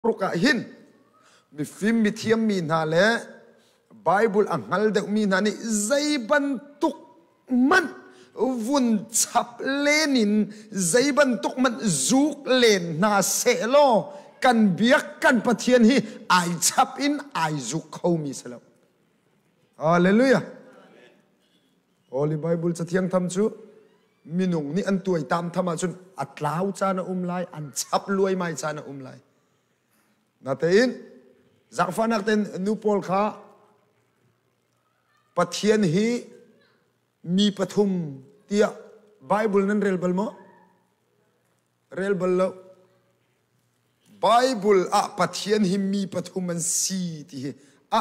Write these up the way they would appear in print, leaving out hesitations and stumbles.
ruka hin mi film mi thiam mi na le Bible angal de mi na ni zaiban tuk man vun chap lenin zaiban tuk man zuk len na selo kan biak kan pathian hi ai chap in ai zuk khau mi selo hallelujah Holy Bible cha thiang tham chu minung ni an tuai tam thama chun atlau chana umlai an chap luai mai chana umlai na te in zakfanak ten nu pol kha pathian hi mi pathum tia Bible nan rel balmo rel ballo Bible a pathian hi mi pathum an si ti a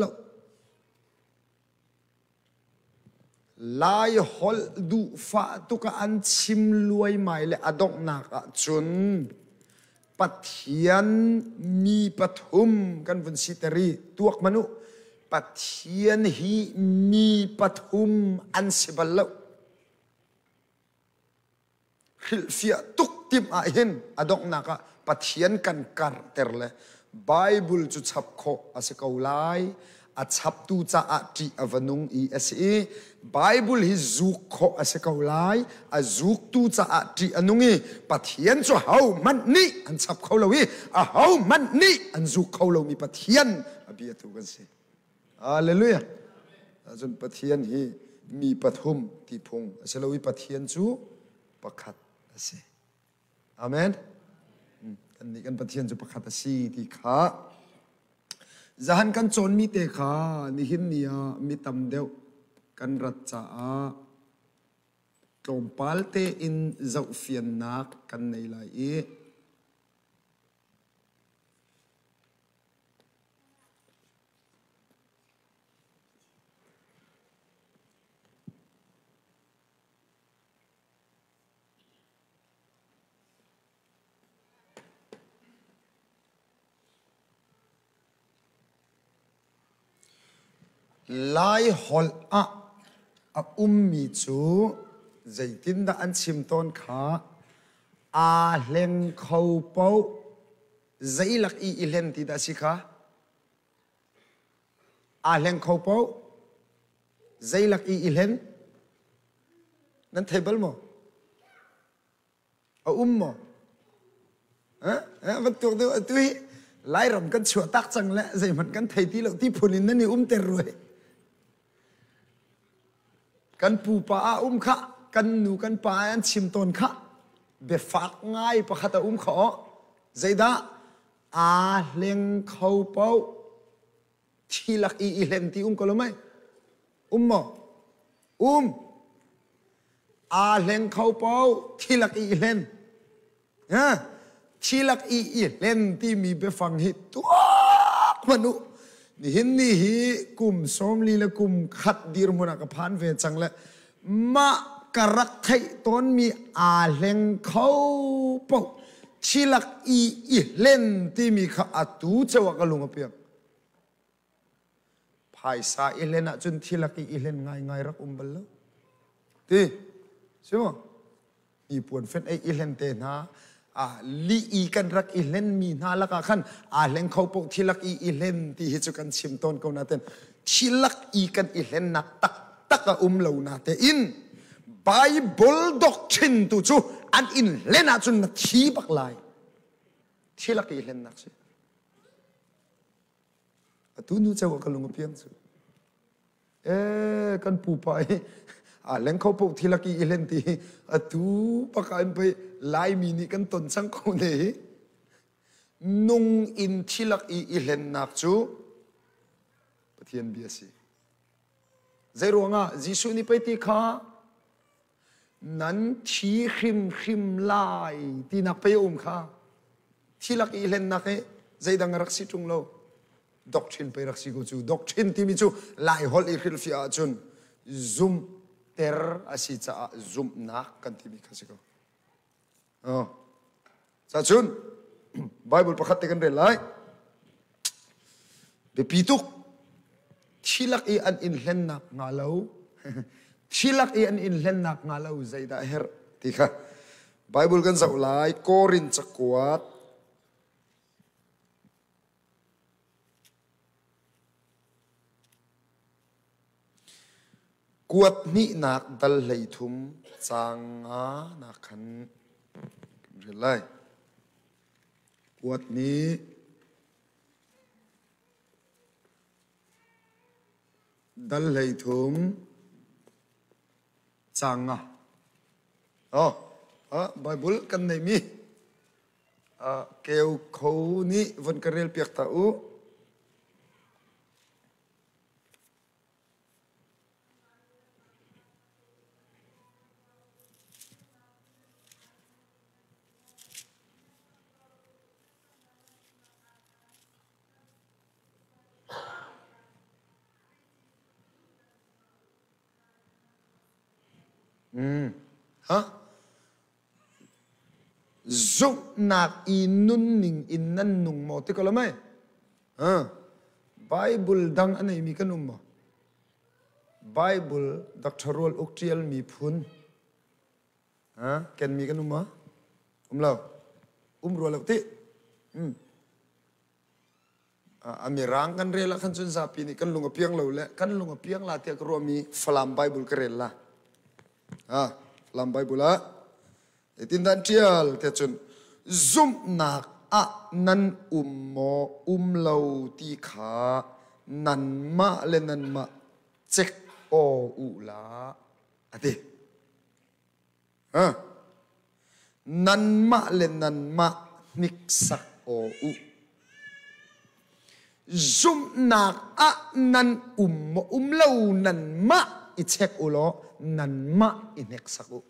lo lai hol du fa tuka an chim luai mai le adok nak a chun pathian mi pathum kan vun siteri tuak manu pathian hi mi pathum an sibalo khilfia tuk tim a hin adok naka pathian kan kar terle Bible chu chap kho ase kaulai a chap tu cha a ti avanung I se Bible hi zuk kho ase kaulai a zuk tu cha a ti anungi pathian chu hau man ni an chap kho lo hi a hau man ni an zuk kho lo mi pathian abia tu kan se hallelujah azun pathian hi mi pathum ti phung ase lo hi pathian chu pakhat ase amen kan ni kan pathian chu pakhat ase ti kha zahan kan chon mi te kha ni hin nia mi tam deu kan rat cha a tlom palte in zau fian nak kan nei lai e lai hol a mi chu zaitin da an chim ton kha a hleng khau pau zailak I ilen ti da si kha a hleng khau pau zailak I ilen nan table mo a mo vật thuộc tôi tuy lai ram kan chua tak chang le zai man kan thei ti lo ti phunin nani ter roi kan pu pa a kha kan nu kan pa an chim ton kha be fak ngai pa khata kha zaida a leng khau pau thilak I ilen ti kolomai mo a leng khau pau thilak I ilen ha thilak I ilen ti mi be fang hi tu manu ni hin ni hi kum som li la kum khat dir mona ka phan ve chang la ma karak thai ton mi a leng khau po thilak I ilen ti mi kha atu chawa ka lunga piak phai sa ilen a chun thilak I ilen ngai rak bal lo ti simo I puan fen ai ilen te na li I kan rak ilen mi na la ka khan a leng khau po thilak I ilen ti hi chu kan chim ton ko na ten thilak I kan ilen na tak lo na te in Bible doctrine tu chu an in lena chun na thi bak lai thilak I ilen nak se atu nu chaw ka lunga piang chu kan pu pai leng khau po thilak I ilen ti atu pakan pe lai mi ni kan ton sang ko ne nung in thilak I ilen nak chu pathian biasi zaironga jisu ni pe ti kha nan thi khim lai ti nak pe kha thilak I ilen nak e zaidang rak si tung lo doctrine pe rak si go chu doctrine ti mi chu lai hol I khil fia chun zoom ter asi cha zoom nak kan ti mi khasiko sa chun Bible pakhat te kan re lai be pituk thilak I an in hlen nak ngalo thilak I an in hlen nak ngalo zaida her ti kha Bible kan zau lai Korin chakwat quat ni nak dal lei thum changa na khan relai quat ni dal lei thum changa Bible kan nei mi kêu khâu ni vân karel piak ta u Zuk nak inun ning innan nung mo ti kalamay Bible dang anay mi kanum mo Bible doctoral uktrial mi phun ken mi kanum mo umlaw umrualaw ti amirang kan rela kan chun sapi ni kan lunga piang lo le kan lunga piang la ti akro mi falam Bible karela falam Bible la itin dan tial te chun zum nak a nan mo lo ti kha nan ma le nan ma check o u la ati nan ma le nan ma nik sak o u zum nak a nan mo lo nan ma I check u lo nan ma I nek sak u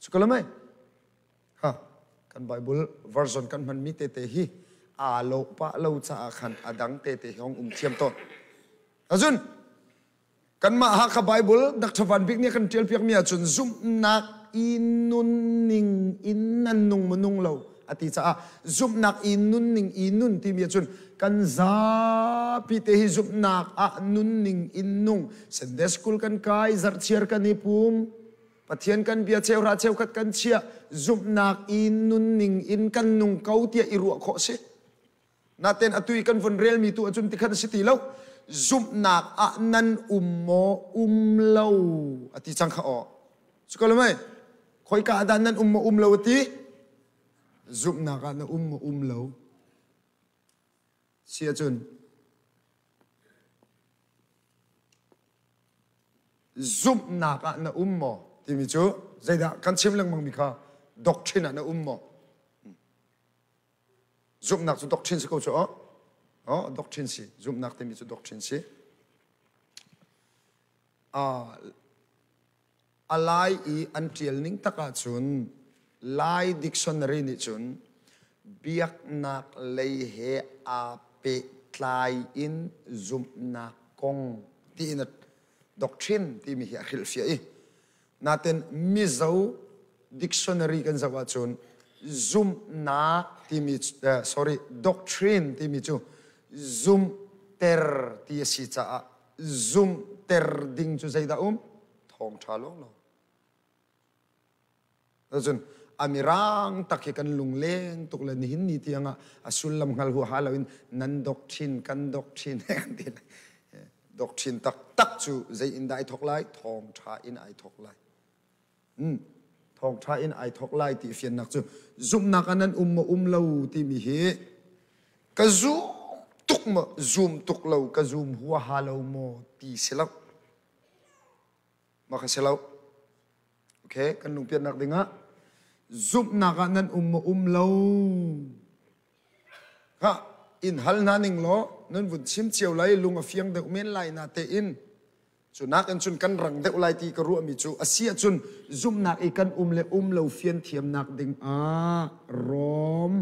sukalamay kan Bible version kan man mi te hi lo pa lo cha khan adang te hong thiam to azun kan ma ha ka Bible dak thawan big ni kan tel piak mi achun zum nak inun ning innan nung manung lo ati cha zum nak inun ning inun ti mi achun kan za pi te hi zum nak a nun ning innung Sunday school kan kai zar chiar kan ni pum pathian kan bia cheu ra cheu khat kan chia zum nak inun ning in kan nung kau tia iru kho se naten atui kan von rel mi tu achun ti khat si ti lo zum nak a nan mo lo ati chang kha o sukalmai khoi ka dan nan mo lo ti zum nak a na mo lo si achun zum nak a na mo ti mi chu zaida kan chim lang mang mi kha doctrine na mo zum nak chu doctrine se ko chu doctrine si zum nak ti mi chu doctrine si alai I antial ning taka chun lai dictionary ni chun biak nak lei he a pe tlai in zum nak kong ti in doctrine ti mi hi khil fia I naten mizo dictionary kan zawa chun zum na ti mi doctrine ti mi chu zum ter ti si cha zum ter ding chu zaida thong tha long lo azun amirang takhi kan lungleng tukla ni hin ni tianga asulam ngal hu halawin nan doctrine kan doctrine doctrine tak chu zai in dai thok lai thong tha in ai thok lai thong tha in ai thok lai ti fian nak chu zum nak anan lo ti mi he ka zoom tuk ma zoom tuk lo ka zoom huwa halo mo ti selau maka selau okay kan lung pian nak dinga zoom nak anan lo ha in hal naning lo nun vun chim chiao lai lunga fiang de men lai na te in chu nak an chun kan rang de ulai ti ka ru mi chu asia chun zum nak I kan le lo fian thiam nak ding rom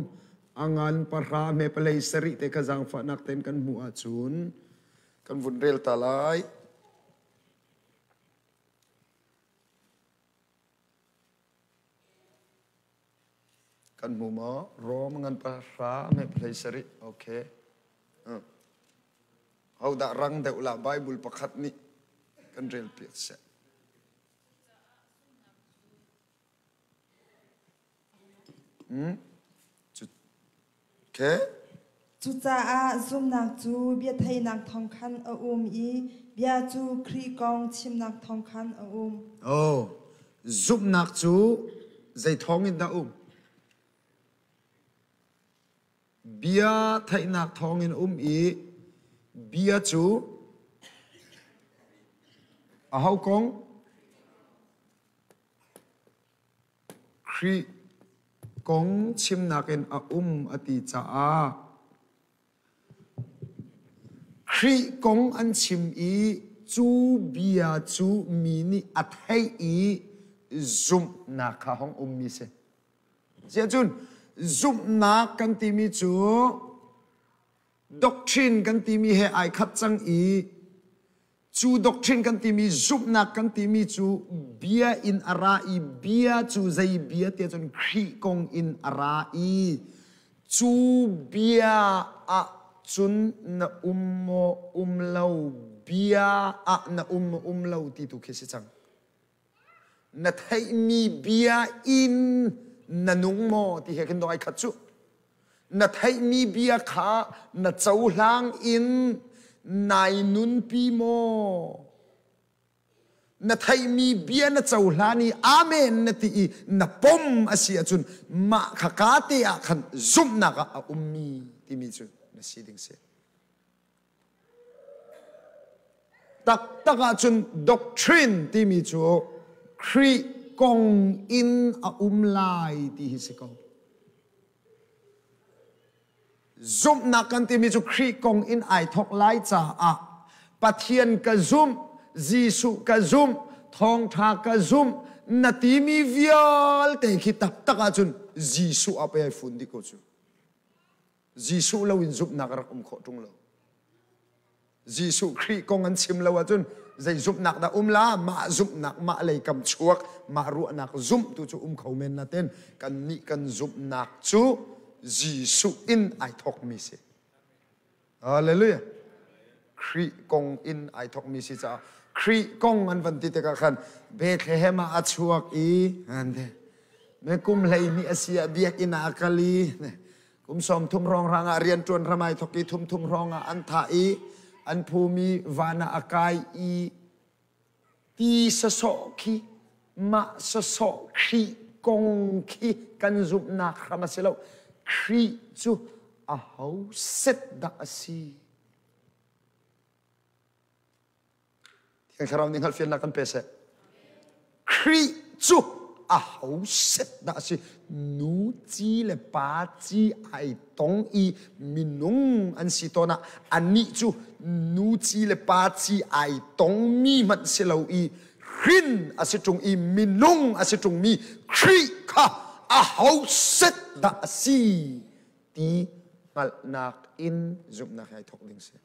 angan parha me play seri te ka jang fa nak ten kan mu a chun kan vun rel ta lai kan mu ma rom angan parha me play seri okay how da rang de ula Bible pakhat ni kan rel piak se okay chú cha a zoom nạc chú bia thay nạc thong khăn ở ý bia chú kri kong chim nạc thong khăn ở oh zoom nạc chú dây thong in da bia thay nạc thong in ý bia chú à hậu công kri kong chim nạc in ati cha a kri kong an chim ý chú bia chú mini at hay ý zoom nạc khá hong mi se giờ chun zoom nạc kan ti mi chú doctrine kan ti mi he ai khát chang ý chú doctrine kan ti mi zoom nạc kan ti mi chú bia in ara i bia chú zai bia te chun kri kong in ara i chú bia a chun na lâu bia a na lâu ti tu khesi chang na thai mi bia in na nung mo ti he kan doi khat chu na thai mi bia kha na chau hlang in nai nun pi mo na thai mi bia na chau hlani amen na ti na pom asia chun ma kha ka te a khan zum na ka mi ti mi chu na siding se tak taka chun doctrine ti mi chu kri kong in lai ti hi se ko zum na kan ti mi chu kri kong in ai thok lai cha a pathian ka zum jisu ka zum thong tha ka zum na ti mi vial te khi tak taka chun jisu a pe fun di ko chu jisu lo in zum na ka rak kho tung lo jisu kri kong an chim lo a chun zai zup nak da la ma zup nak ma lei kam chuak ma ru nak zum tu chu khau men na ten kan ni kan zup nak chu jisu in ai thok mi se hallelujah kri kong in ai thok mi se cha kri kong an van ti te ka khan Bethlehem a chuak i ande me kum lei ni asia biak ina akali kum som thum rong ranga rian tron ramai thoki thum ronga an tha i an phumi vana akai i ti sa so khi ma sa so khi kong khi kan zup na khama selo khi chu a hau set da asi thiang tharam ning hal fian na kan pese khi chu a hau set da asi nu chi le pa chi ai tong i minung an si to na ani chu nu chi le pa chi ai tong mi man se lo i rin ase tung i minung ase tung mi kri kha a hau set da si ti mal nak in zup na khai thok ding se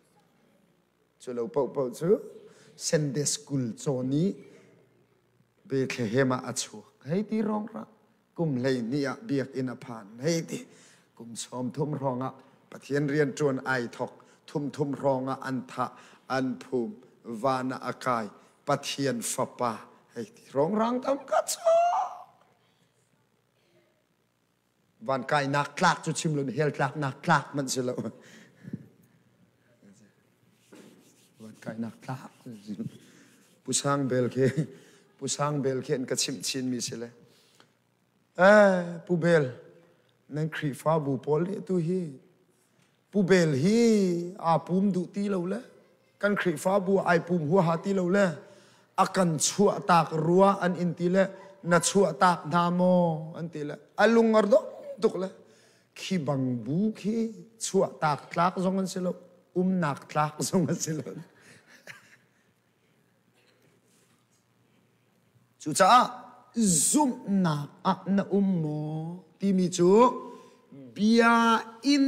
chu lo po chu Sunday school choni Bethlehem a chu hei ti rong ra kum lei ni a biak in a phan hei ti kum som thum ronga pathian rian tron ai thok thum ronga an tha an phum vana akai pathian fapa hei ti rong rang tam ka chu van kai nak tlak chu chim lun hel tlak nak tlak man se lo van kai nak tlak pusang bel ke en ka chim chin mi se le pu bel nang khri fa bu pol tu hi pu bel hi a pum du ti lo le kan khri fa bu ai pum hu ha ti lo le akan chua tak ruwa an in ti le na chua tak na mo an ti le alung ar do tuk le khi bang bu khi chua tak tlak zong an se lo nak tlak zong an se lo chu cha zum na a na mo ti mi chu bia in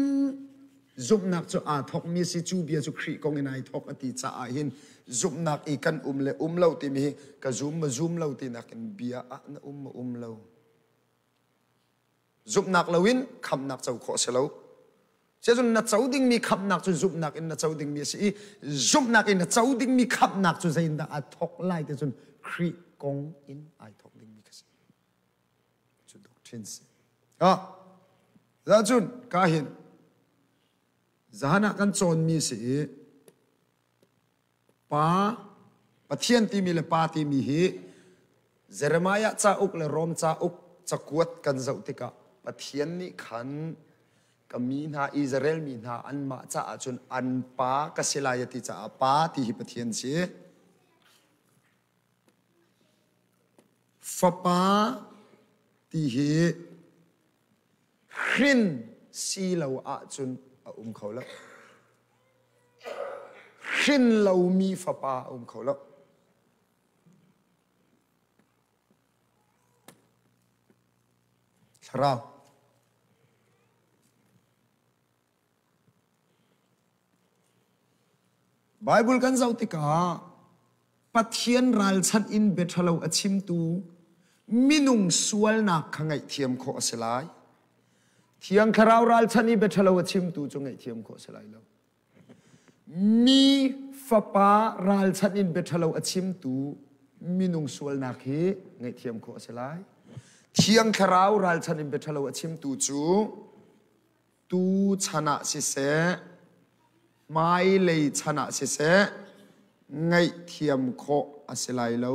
zum nak chu a thok mi si chu bia chu khri kong in ai thok ati cha a hin zum nak I kan le lo ti mi ka zoom lo ti nak in bia a na lo zum nak lawin kham nak chau kho se lo se chun na chau ding mi kham nak chu zum nak in na chau ding mi si zum nak in na chau ding mi kham nak chu zain da a thok lai te chun khri kong in ai thok ding mi kasi chu doctrine se ra chun ka hin zahana kan chon mi si pa pathian ti mi le pa ti mi hi Jeremiah cha uk le rom cha uk chakuat kan zautika pathian ni khan kamin ha Israel min ha an ma cha achun an pa kasilayati cha pa ti hi pathian si fa pa ti hi hrin si lo achun a khawla hrin lo mi fa pa khawla Sarau Bible kan zautika pathian ral chan in bethalo achim tu minung sual na khangai thiam kho aselai thiang kharau ral chan i bethalo achim tu chungai thiam kho aselai lo mi fapa ral chan in bethalo achim tu minung sual na khi ngai thiam kho aselai thiang kharau ral chan in bethalo achim tu chu tu chana si se mai lei chana si se ngai thiam kho aselai lo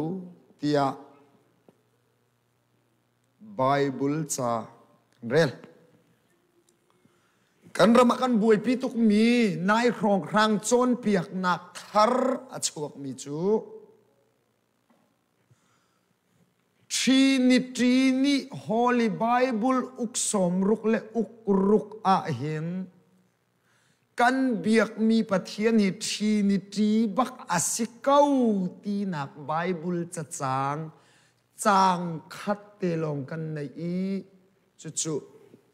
tia Bible cha rel kan ramakan buai pituk mi nai krong krang chon piak nak thar achuak mi chu Trinity ni Holy Bible uksom ruk le ukruk a hin kan biak mi pathian hi Trinity bak asikau ti nak Bible cha chang khat te long kan nei i chu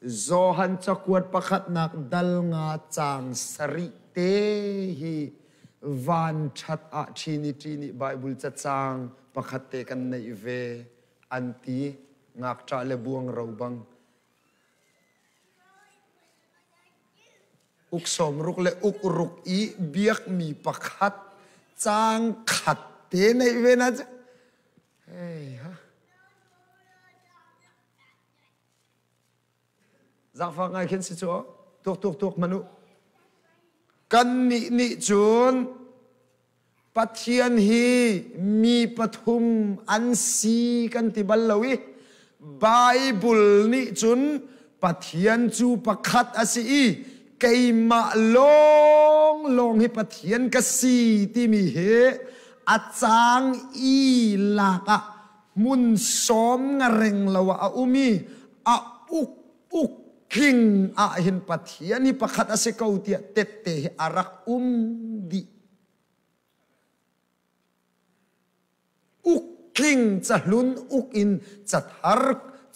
Zohan chakuat pakhat nak dal nga chang sari te hi van that a Trinity ni Bible cha chang pakhat te kan nei ve anti ngak tra le buang robang uksom ruk le ukruk i biak mi pakhat chang khat te nei ve na hey ha Giang phang ai khen si cho tuk manu kan ni chun pathian hi mi pathum an si kan ti bal lawi Bible ni chun pathian chu pakhat asi i keima long hi pathian ka si ti mi he achang i laka mun som ngareng lawa a umi a uk king a hin pathian hi pakhat ase kautia tette arak di uk king chahlun uk in chathar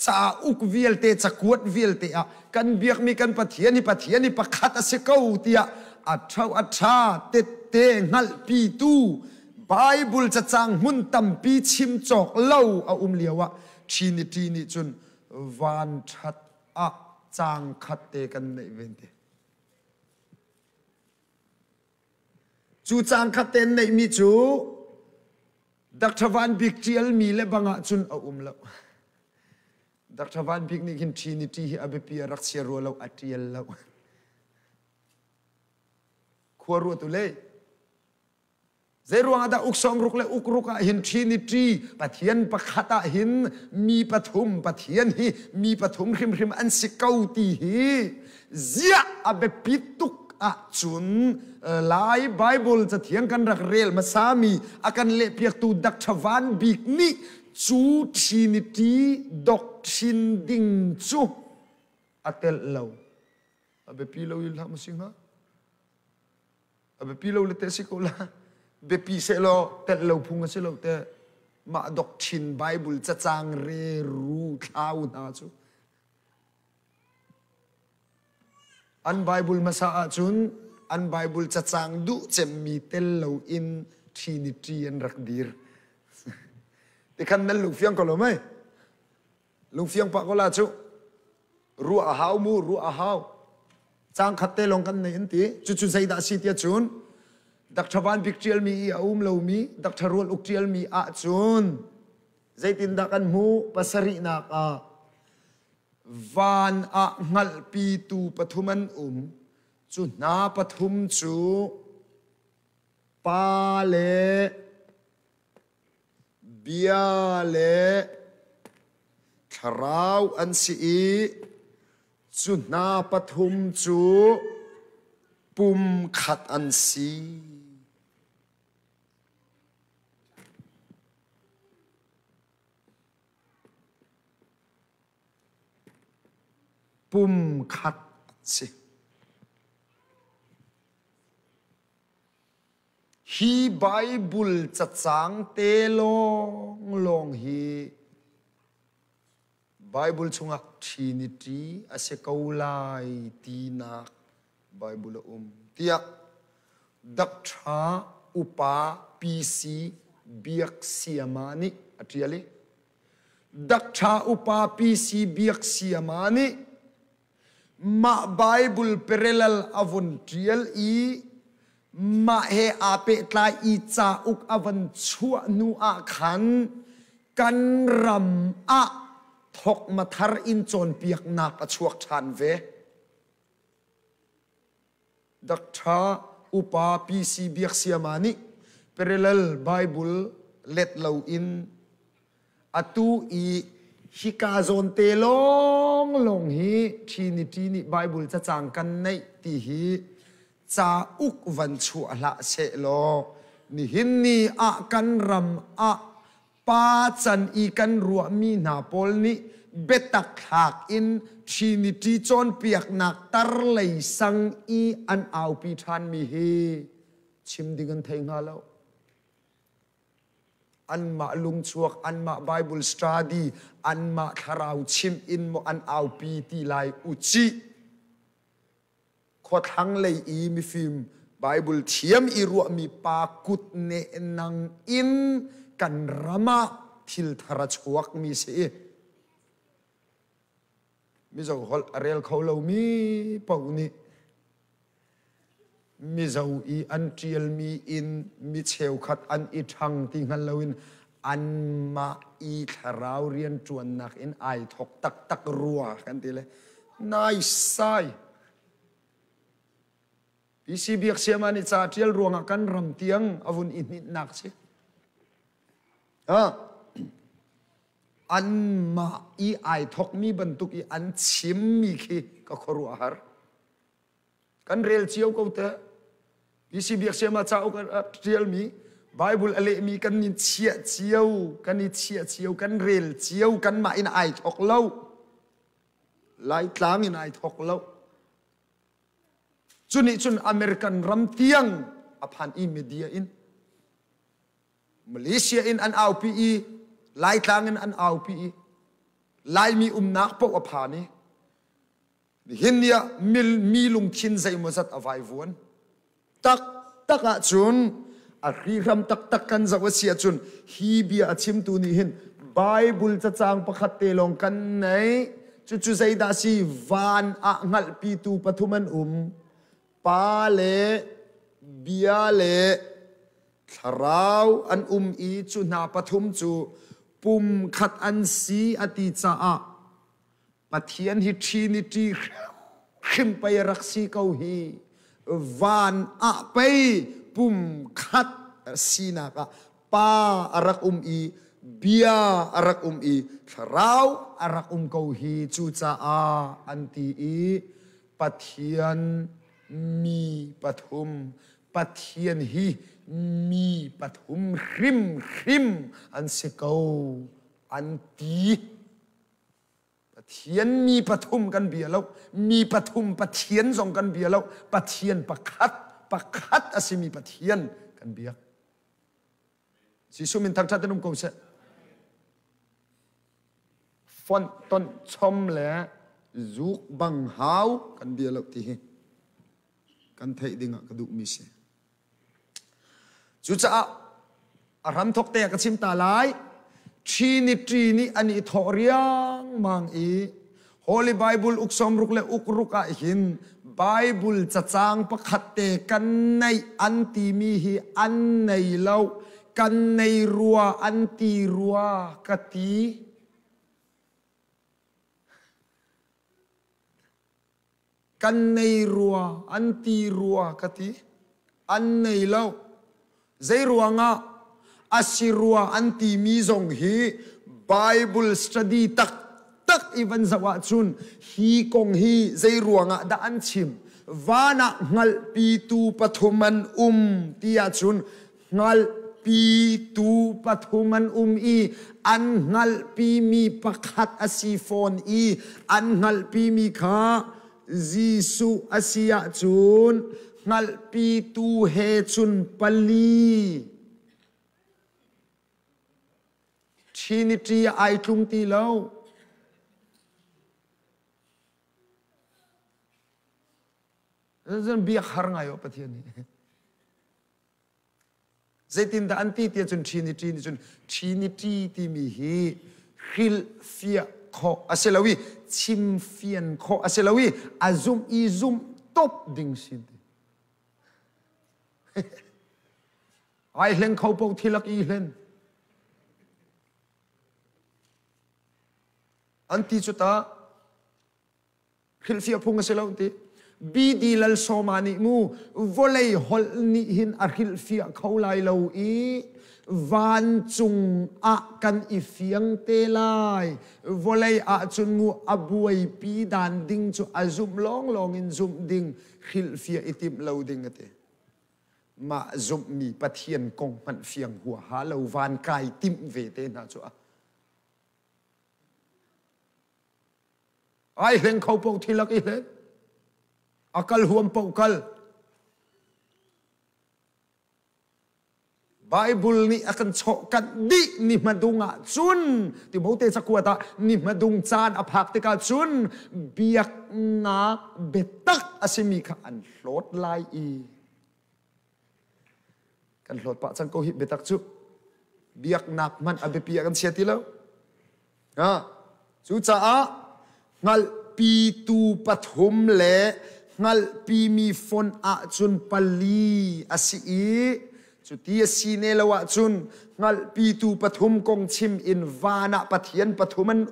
cha uk vielte chakuat vielte a kan biak mi kan pathian hi pakhat ase kautia atha tette ngal pi tu Bible cha chang mun tam pi chim chok lo a liawa Trinity ni chun van that a chang khat te kan nei vente chu chang khat ten nei mi chu Dr. Van Big tial mi le banga chun a lo Dr. Van Big ni kin Trinity hi abepi raksia ro lo atiel lo khwaru tu le Zeruang ada uksom ruk le ukruka hin Trinity pathian pakhata hin mi pathum pathian hi mi pathum hrim an sikau ti hi zia abe pituk a chun lai Bible cha thiang kan rak rel masami akan le piak tu Dr. Van Big ni chu Trinity doctrine ding chu atel lo abe pilo il ha masinga abe pilo le te sikola bepi selo tet lo phunga selo te ma doctrine Bible cha chang re ru thau na chu an Bible masa chun an Bible cha chang du chem mi tel lo in Trinity an rakdir te kan nal lu fiang ko lo mai lu fiang pa ko la chu ru a hau mu ru a hau chang khatte long kan nei an ti chu zai da si tia chun Dr. Van Big tial mi a lo mi Dr. Roll uk tial mi a chun zaitin da kan mu pasari na ka van a ngal pi tu pathuman chu na pathum chu pa le bia le tharau an si chu na pathum chu pum khat an si pum khat si hi Bible cha chang te long hi Bible chunga Trinity ase kaulai tinak Bible tia daktha upa pc biak siamani atriali daktha upa pc biak siamani ma Bible parallel avon trial ma he ape tlai cha uk avan chua nu a khan kan ram a thok mathar in chon piak nak a chuak than ve daktha upa pc biak siamani parallel Bible let low in atu hi ka zon te long hi Trinity ni Bible cha chang kan nei ti hi cha uk van chu ala se lo ni hin ni a kan ram a pa chan I kan ruwa mi na pol ni betak hak in Trinity chon piak nak tar lei sang an au pi than mi hi chim dingan thei nga lo an ma lung chuak an ma Bible study an ma tharau chim in mo an au pi ti lai uchi kho thang lei mi film Bible thiam I ruwa mi pa kut ne nang in kan rama thil thara chuak mi se mi zo hol rel kholo mi pau ni mi zo an trial mi in mi cheu khat an I thang ti ngal loin an ma I tharau rian chuan nak in ai thok tak ruwa kan ti le nice sai isi biak siamani cha trial ruanga kan ram tiang avun in nak se an ma I ai thok mi bantuk I an chim mi khi ka khoru har kan rel chiau ko te isi biak siama cha ok trial mi Bible ale mi kan ni chia chiau kan rel chiau kan ma in ai thok lo lai tlang in ai thok lo chun American ram tiang aphan I media in Malaysia in an au pi lai tlang in an au pi lai mi nak po aphani hinia mi lung khin zai mo zat avai vuan tak a chun a ri ram tak kan zawa sia chun hi bia achim tu ni hin Bible cha chang pakhat te long kan nei chu zai da si van a ngal pi tu pathuman pa le bia le tharau an I chu na pathum chu pum khat an si ati cha a pathian hi Trinity khim pai raksi kau hi van a pai pum khat sina ka pa arak I bia arak I tharau arak kau hi chu cha a anti I pathian mi pathum pathian hi mi pathum hrim an se kau an ti pathian mi pathum kan bia lo mi pathum pathian zong kan bia lo pathian pakhat asimi pathian kan bia si sumin thak that num ko se fon ton chom le zuk bang hau kan bia lo ti kan thei dinga ka du mi se chu cha aram thok te ka chim ta lai Trinity ni ani thoriang mang Holy Bible uksom ruk le ukruka hin Bible cha chang pakhat te kan nei an ti mi hi an nei lo kan nei ruwa an ti ruwa ka ti kan nei rua anti rua kati an nei lo zai ruanga asirua anti mi zong hi Bible study tak even zawa chun hi kong hi zai ruanga da an chim vana ngal pi tu pathuman tia chun ngal pi tu pathuman i an ngal pi mi pakhat asi phone i an ngal pi mi kha Jisu asia chun ngal pi tu he chun pali Trinity ai tlung ti lo zan biak har ngayo pathian ni zaitin da anti tia chun Trinity ni chun Trinity ti mi hi khil fia kho aselawi chim fian kho aselawi azum I zoom top ding sin ai len khau po thilak I len anti chuta khil fia phung aselaw ti bidi lal somani mu volei hol ni hin arhil fia khaulai lo I van chung a kan I fiang te lai volei a chun mu abuai pi dan ding chu azum long in zum ding khil fia itim lo ding ate ma zum mi pathian kong man fiang hua ha lo van kai tim ve te na chu a ai heng khau po thilak I len akal huam po kal Bible ni akan chokan di ni madunga chun ti bote sakuata ni madung chan aphak te ka chun biak na betak asimi kha an hlot lai I kan hlot pa chang ko hi betak chu biak nak man abepi kan sia ti lo ha chu cha a ngal pi tu pathum le ngal pi mi phone a chun pali asi I chuti sine lawa chun ngal pi tu pathum kong chim in vana pathian pathuman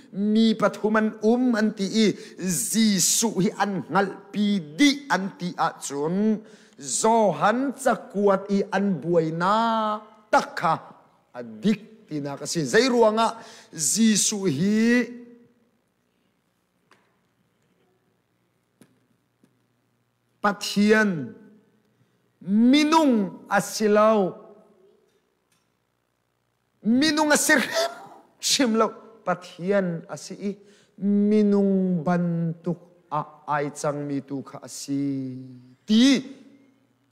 mi pathuman anti I Jisu hi an ngal pi di anti a chun zohan chakuat I an buaina takha adik tina kasi zai ruanga Jisu hi pathian minung asilaw minung asir shimlaw pathian asi minung bantuk a ai chang mi tu kha asi ti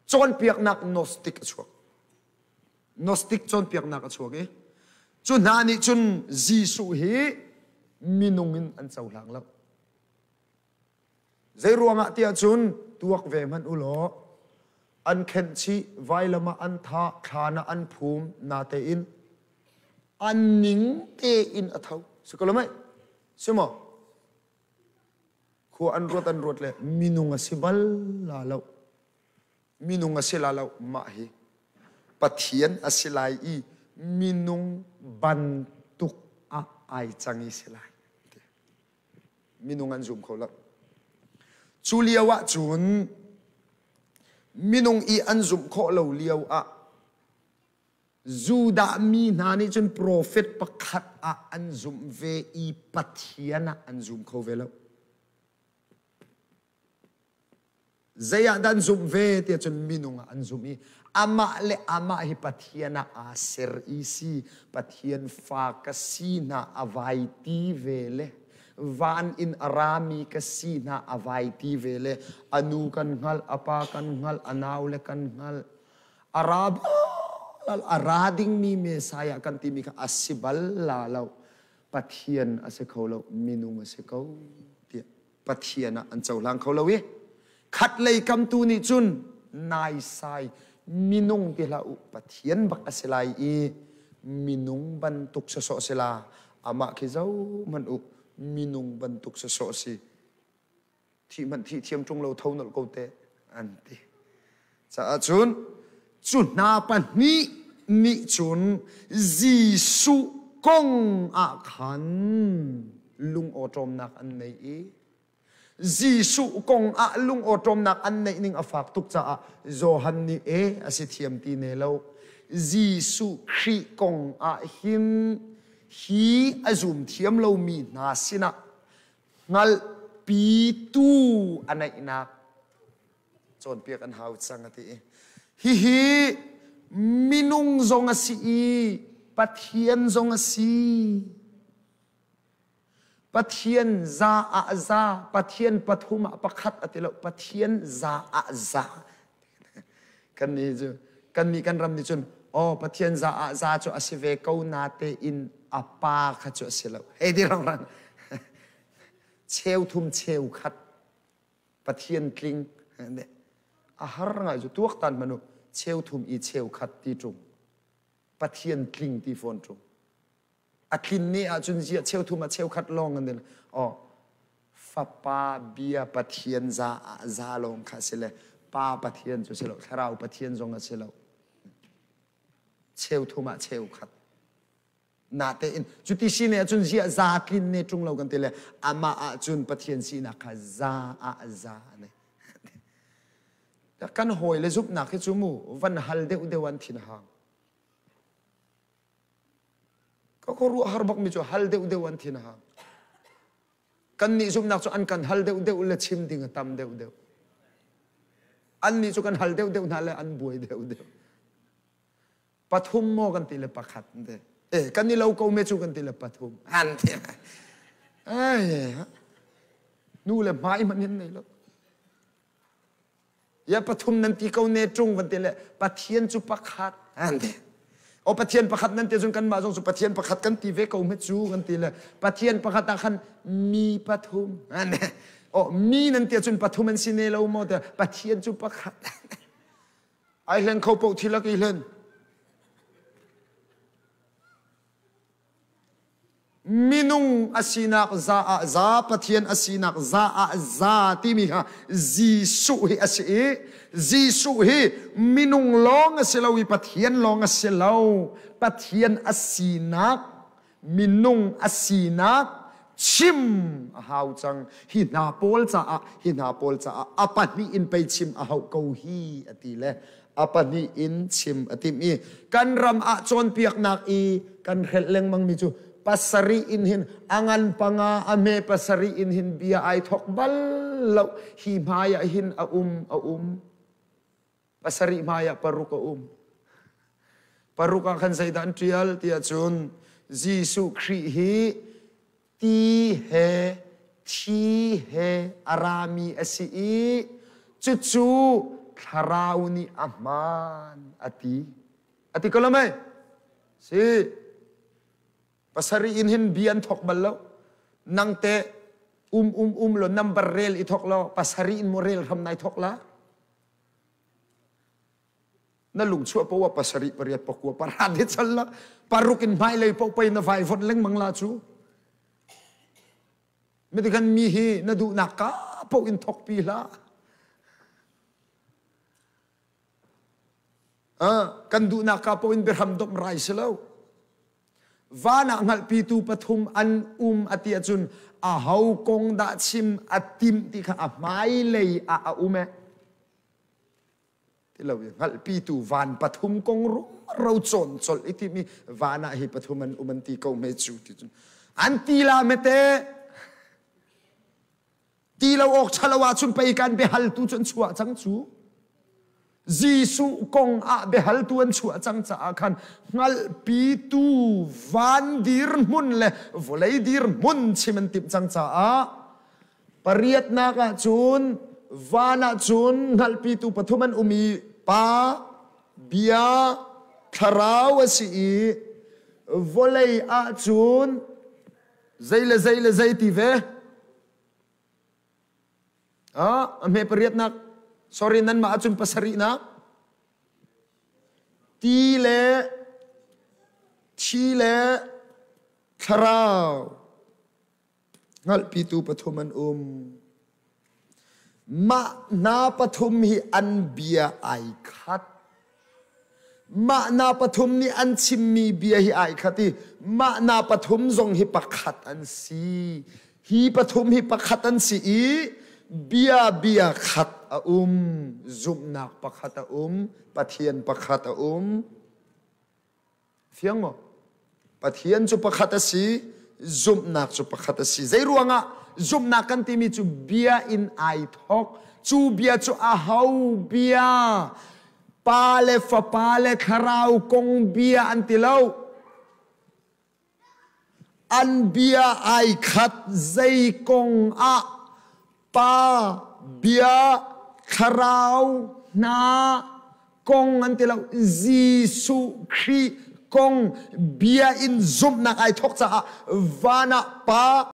cawnpiaknak gnostic cawnpiaknak achuak e chun hani chun Jisu hi minungin an chaulang lo zai ruanga tia chun tuak ve man ulo an khen chi vailama an tha khana an phum na te in an ning te in athau sikolomai simo khu an rot le minunga sibal la lo minunga silalo ma hi pathian asilai I minung bantuk a ai changi silai minung an zum khola chuliawa chun minung I an zum kho lo liaw a zuda mi nani chun prophet pakhat a an zum ve I pathiana an zum kho ve lo zaya dan zum ve te chun minunga an zum I ama le ama hi pathiana a ser isi pathian fa kasina avai ti vele van in arami kasina avai ti vele anu kan ngal apa kan ngal anaw le kan ngal arab al arading mi mesaya kan ti mi ka asibal lalaw pathian ase kholo minung ase ko ti pathiana an chaulang kholo wi khat lei kam tu ni chun nai sai minung ti la u pathian bak aselai I minung bantuk sa so sela ama khizau man u minung bantuk sa so si thi man thi thiam chung lo thonal ko te anti cha chun na pan ni chun Jisu kong a khan lung otom nak an nei I Jisu kong a lung otom nak an nei ning afak tuk cha a Johan ni asithiam ti ne lo Jisu Khri kong a hin hi azum thiam lo mi na sina ngal pi tu anai na chon piak an hau chang ati hi minung zong asi pathian zong asi pathian za pathian pathuma pakhat atilo pathian za kan ni ju kan mi kan ram ni chun pathian za chu asive ko na te in apa kha chu asilo he di rang rang cheu thum cheu khat pathian kling ne a har nga ju tuak tan manu cheu thum I cheu khat ti chung pathian kling ti phone chung akin ni a chun zia cheu thum a cheu khat long an den fa pa bia pathian za long kha sele pa pathian chu selo tharau pathian zong a selo cheu thum a cheu khat na te in chuti sine a chun zia za kin ne chung lo kan tele ama a chun pathian si na kha za ne ta kan hoi le zup na ke chu mu van hal de wan thin hang ko ru har bak mi chu hal de wan thin hang kan ni zup na chu an kan hal de le chim ding tam de an ni chu kan hal de na le an buai de pathum mo kan tile pakhat de kan ni lo ko me chu kan tile pathum an the ai nu le mai man hin nei lo ya pathum nan ti ko ne chung van tile pathian chu pakhat an the pathian pakhat nan te jun kan ma jong chu pathian pakhat kan ti ve ko me chu kan tile pathian pakhat ta khan mi pathum an mi nan te chun pathum an sine lo mo te pathian chu pakhat ai len ko po thila ki len minung asinak za pathian asinak za ti mi ha Jisu hi Jisu hi minung long asilo I pathian long asilo pathian asinak minung asinak chim hau chang hi na pol cha apani in pe chim a hau ko hi atile apani in chim atimi kan ram a chon piak nak I kan khel leng mang mi chu pasari in hin angan panga ame pasari in hin bia ai thok bal lo hi maya hin a pasari maya paruka paruka khan zaidan trial tia chun Jisu Khri hi ti he arami asi chu tharauni aman ati kolame si pasari in hin bian thok ballo nang te lo number rail I thok lo pasari in morel ram nai thok la na lung chu po wa pasari pariat pokwa parade challa parukin mai le po pai na vai vot leng mangla chu medikan mi hi na du naka po in thok pi la kan du naka po in berham dom rai selo vana ngal pitu pathum an atia chun a hau kong da chim atim ti kha a mai le a ume ti lo ngal pitu van pathum kong ro chon chol itimi vana hi pathuman umanti ko me chu ti chun an ti la mete ti lo ok chalawa chun pai kan be hal tu chun chua chang chu Jisu kong a behal tuan chua chang cha khan ngal pi tu van dir mun le volei dir mun chimen tip chang cha pariat na ka chun vana chun ngal pi tu pathuman umi pa bia tharau si volei a chun zaile zai ti ve me pariat na sorry nan maachun pasari na tile chile tharau ngal pitu pathuman ma na pathum hi an bia ai khat ma na pathum ni an chimmi bia hi ai khati ma na pathum zong hi pakhat an si hi pathum hi pakhat an si bia khat a zumnak pakhat a pathian pakhat a fiang mo pathian chu pakhat a si zumnak chu pakhat a si zairuanga zumnak kan timi chu bia in ai thok chu bia chu a hau bia pale fa pale kharau kong bia antilau an bia ai khat zai kong a pa bia kharau na kong antilau Jisu Christ kong bia in zumnak ai thok cha vana pa